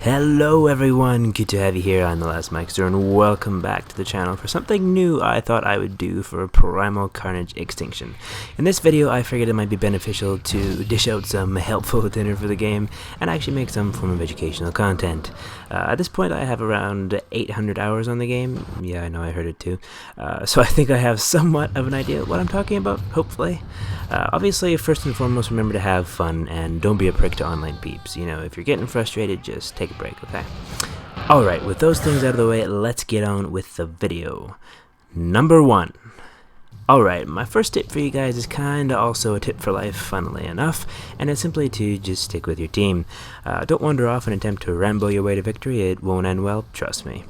Hello everyone, good to have you here. I'm the Last Mixer and welcome back to the channel for something new I thought I would do for Primal Carnage Extinction. In this video I figured it might be beneficial to dish out some helpful dinner for the game and actually make some form of educational content. At this point I have around 800 hours on the game. Yeah, I know, I heard it too. So I think I have somewhat of an idea what I'm talking about, hopefully. Obviously, first and foremost, remember to have fun and don't be a prick to online peeps. You know, if you're getting frustrated, just take a break, okay? Alright, with those things out of the way, let's get on with the video. Number 1. Alright, my first tip for you guys is kinda also a tip for life, funnily enough, and it's simply to just stick with your team. Don't wander off and attempt to Rambo your way to victory, it won't end well, trust me.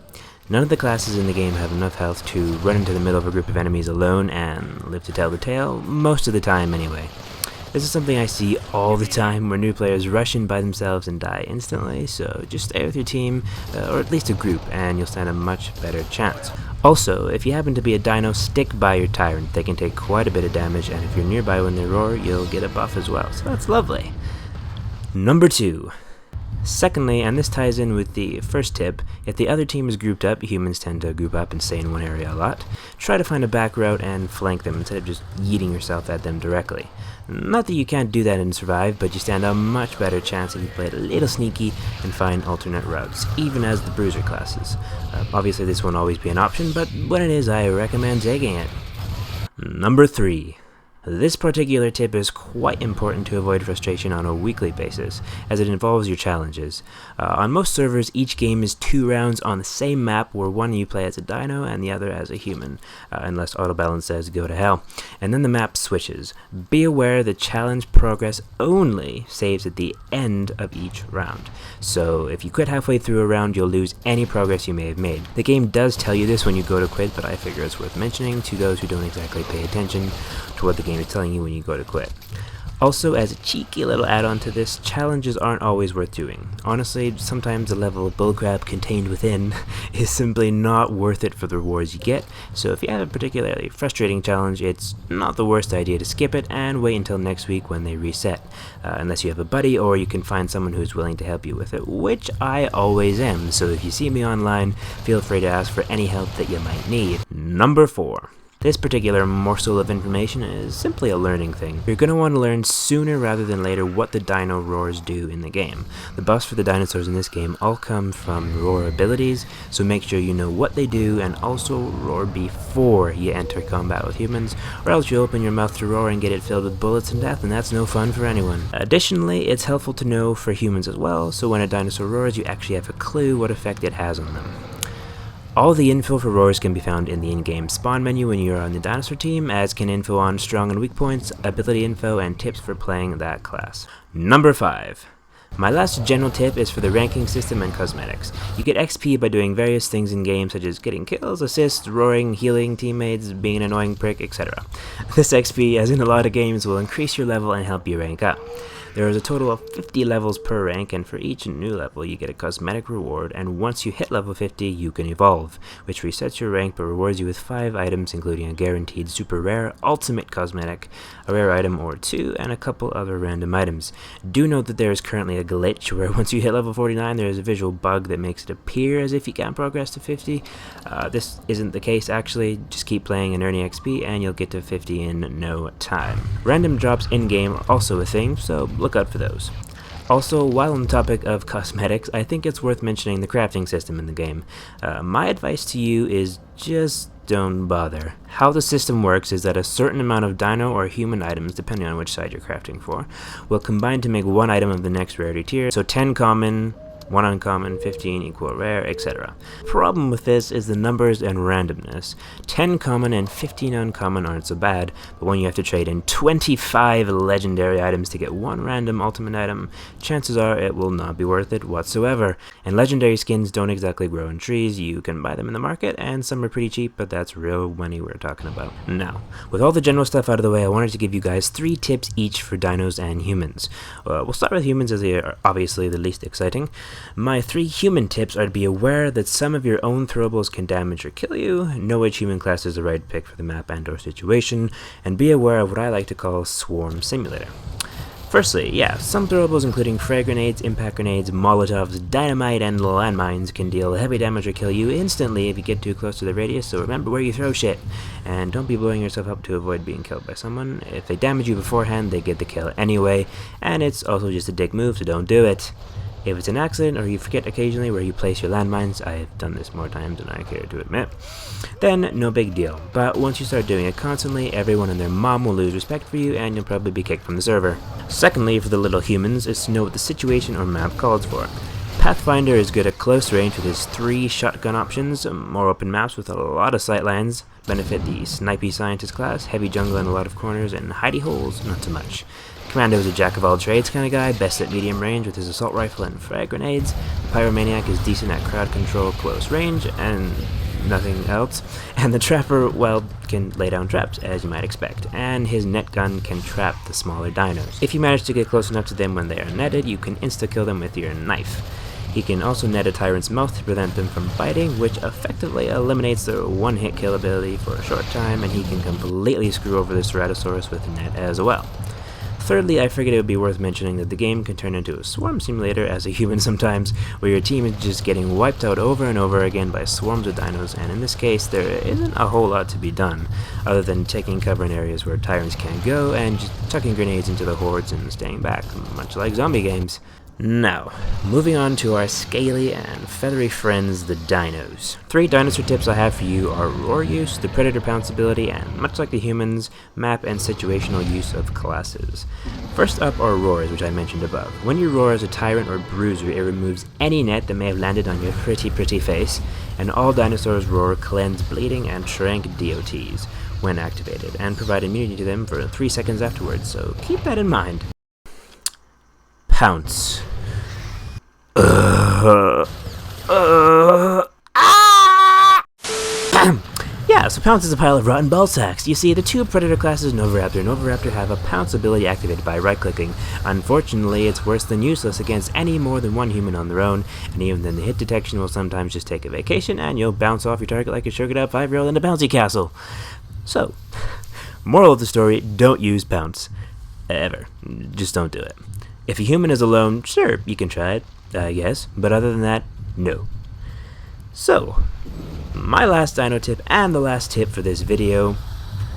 None of the classes in the game have enough health to run into the middle of a group of enemies alone and live to tell the tale, most of the time anyway. This is something I see all the time where new players rush in by themselves and die instantly, so just stay with your team, or at least a group, and you'll stand a much better chance. Also, if you happen to be a dino, stick by your tyrant. They can take quite a bit of damage, and if you're nearby when they roar, you'll get a buff as well, so that's lovely. Number 2. Secondly, and this ties in with the first tip, if the other team is grouped up, humans tend to group up and stay in one area a lot, try to find a back route and flank them instead of just yeeting yourself at them directly. Not that you can't do that and survive, but you stand a much better chance if you play it a little sneaky and find alternate routes, even as the bruiser classes. Obviously this won't always be an option, but when it is, I recommend taking it. Number 3. This particular tip is quite important to avoid frustration on a weekly basis, as it involves your challenges. On most servers, each game is 2 rounds on the same map where one you play as a dino and the other as a human, unless autobalance says go to hell, and then the map switches. Be aware the challenge progress only saves at the end of each round, so if you quit halfway through a round you'll lose any progress you may have made. The game does tell you this when you go to quit, but I figure it's worth mentioning to those who don't exactly pay attention to what the game is telling you when you go to quit. Also, as a cheeky little add-on to this, challenges aren't always worth doing. Honestly, sometimes the level of bullcrap contained within is simply not worth it for the rewards you get, so if you have a particularly frustrating challenge, it's not the worst idea to skip it and wait until next week when they reset, unless you have a buddy or you can find someone who's willing to help you with it, which I always am, so if you see me online, feel free to ask for any help that you might need. Number 4. This particular morsel of information is simply a learning thing. You're going to want to learn sooner rather than later what the dino roars do in the game. The buffs for the dinosaurs in this game all come from roar abilities, so make sure you know what they do and also roar before you enter combat with humans, or else you open your mouth to roar and get it filled with bullets and death, and that's no fun for anyone. Additionally, it's helpful to know for humans as well, so when a dinosaur roars you actually have a clue what effect it has on them. All the info for roars can be found in the in-game spawn menu when you are on the dinosaur team, as can info on strong and weak points, ability info, and tips for playing that class. Number 5. My last general tip is for the ranking system and cosmetics. You get XP by doing various things in game, such as getting kills, assists, roaring, healing teammates, being an annoying prick, etc. This XP, as in a lot of games, will increase your level and help you rank up. There is a total of 50 levels per rank, and for each new level you get a cosmetic reward, and once you hit level 50 you can evolve, which resets your rank but rewards you with 5 items, including a guaranteed super rare ultimate cosmetic, a rare item or 2, and a couple other random items. Do note that there is currently a glitch where once you hit level 49 there is a visual bug that makes it appear as if you can't progress to 50. This isn't the case actually, just keep playing and earning XP and you'll get to 50 in no time. Random drops in-game are also a thing, so look out for those. Also, while on the topic of cosmetics, I think it's worth mentioning the crafting system in the game. My advice to you is just don't bother. How the system works is that a certain amount of dino or human items, depending on which side you're crafting for, will combine to make one item of the next rarity tier, so 10 common, 1 uncommon, 15 equal rare, etc. Problem with this is the numbers and randomness. 10 common and 15 uncommon aren't so bad, but when you have to trade in 25 legendary items to get 1 random ultimate item, chances are it will not be worth it whatsoever. And legendary skins don't exactly grow in trees, you can buy them in the market, and some are pretty cheap, but that's real money we're talking about. Now, with all the general stuff out of the way, I wanted to give you guys 3 tips each for dinos and humans. We'll start with humans as they are obviously the least exciting. My 3 human tips are to be aware that some of your own throwables can damage or kill you, know which human class is the right pick for the map and or situation, and be aware of what I like to call Swarm Simulator. Firstly, yeah, some throwables including frag grenades, impact grenades, molotovs, dynamite, and landmines can deal heavy damage or kill you instantly if you get too close to the radius, so remember where you throw shit. And don't be blowing yourself up to avoid being killed by someone. If they damage you beforehand, they get the kill anyway, and it's also just a dick move, so don't do it. If it's an accident or you forget occasionally where you place your landmines, I have done this more times than I care to admit, then no big deal. But once you start doing it constantly, everyone and their mom will lose respect for you and you'll probably be kicked from the server. Secondly, for the little humans, is to know what the situation or map calls for. Pathfinder is good at close range with his 3 shotgun options. More open maps with a lot of sightlines benefit the snipey scientist class, heavy jungle in a lot of corners, and hidey holes not so much. Commando is a jack-of-all-trades kind of guy, best at medium range with his assault rifle and frag grenades. The Pyromaniac is decent at crowd control, close range, and nothing else. And the Trapper, well, can lay down traps, as you might expect. And his net gun can trap the smaller dinos. If you manage to get close enough to them when they are netted, you can insta-kill them with your knife. He can also net a tyrant's mouth to prevent them from biting, which effectively eliminates their one-hit kill ability for a short time, and he can completely screw over the Ceratosaurus with a net as well. Thirdly, I figured it would be worth mentioning that the game can turn into a swarm simulator as a human sometimes, where your team is just getting wiped out over and over again by swarms of dinos, and in this case there isn't a whole lot to be done, other than taking cover in areas where tyrants can't go and just chucking grenades into the hordes and staying back, much like zombie games. Now, moving on to our scaly and feathery friends, the dinos. 3 dinosaur tips I have for you are roar use, the predator pounce ability, and much like the humans, map and situational use of classes. First up are roars, which I mentioned above. When you roar as a tyrant or bruiser, it removes any net that may have landed on your pretty face, and all dinosaurs roar cleanse bleeding and shrink DOTs when activated, and provide immunity to them for 3 seconds afterwards, so keep that in mind. Pounce. Yeah, so Pounce is a pile of rotten ball sacks. You see, the 2 predator classes, Novoraptor and Novoraptor, have a Pounce ability activated by right-clicking. Unfortunately, it's worse than useless against any more than one human on their own, and even then the hit detection will sometimes just take a vacation, and you'll bounce off your target like a sugared-up 5-year-old in a bouncy castle. So, moral of the story, don't use Pounce. Ever. Just don't do it. If a human is alone, sure, you can try it, I guess, but other than that, no. So, my last dino tip and the last tip for this video,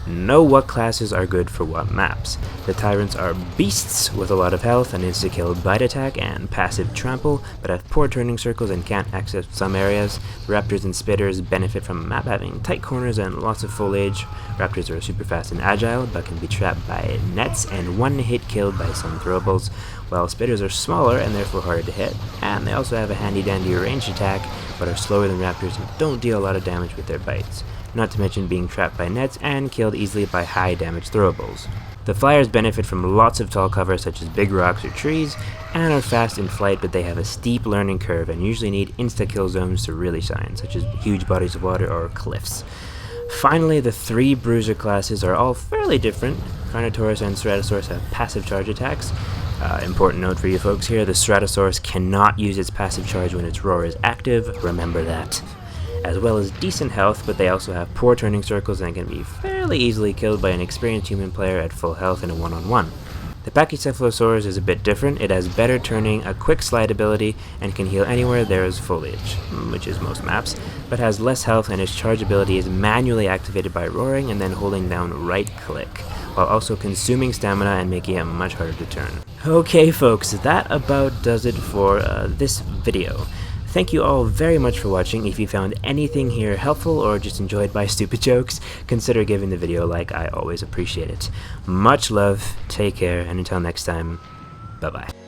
know what classes are good for what maps. The tyrants are beasts with a lot of health, an insta-kill bite attack, and passive trample, but have poor turning circles and can't access some areas. The raptors and spitters benefit from a map having tight corners and lots of foliage. Raptors are super fast and agile, but can be trapped by nets and one-hit killed by some throwables, while spitters are smaller and therefore harder to hit, and they also have a handy-dandy ranged attack, but are slower than raptors and don't deal a lot of damage with their bites. Not to mention being trapped by nets and killed easily by high damage throwables. The flyers benefit from lots of tall cover such as big rocks or trees, and are fast in flight, but they have a steep learning curve and usually need insta-kill zones to really shine, such as huge bodies of water or cliffs. Finally, the 3 bruiser classes are all fairly different. Carnotaurus and Ceratosaurus have passive charge attacks. Important note for you folks here, the Ceratosaurus cannot use its passive charge when its roar is active, remember that. As well as decent health, but they also have poor turning circles and can be fairly easily killed by an experienced human player at full health in a one-on-one. The Pachycephalosaurus is a bit different. It has better turning, a quick slide ability, and can heal anywhere there is foliage, which is most maps, but has less health and its charge ability is manually activated by roaring and then holding down right-click, while also consuming stamina and making it much harder to turn. Okay folks, that about does it for this video. Thank you all very much for watching. If you found anything here helpful or just enjoyed my stupid jokes, consider giving the video a like. I always appreciate it. Much love, take care, and until next time, bye-bye.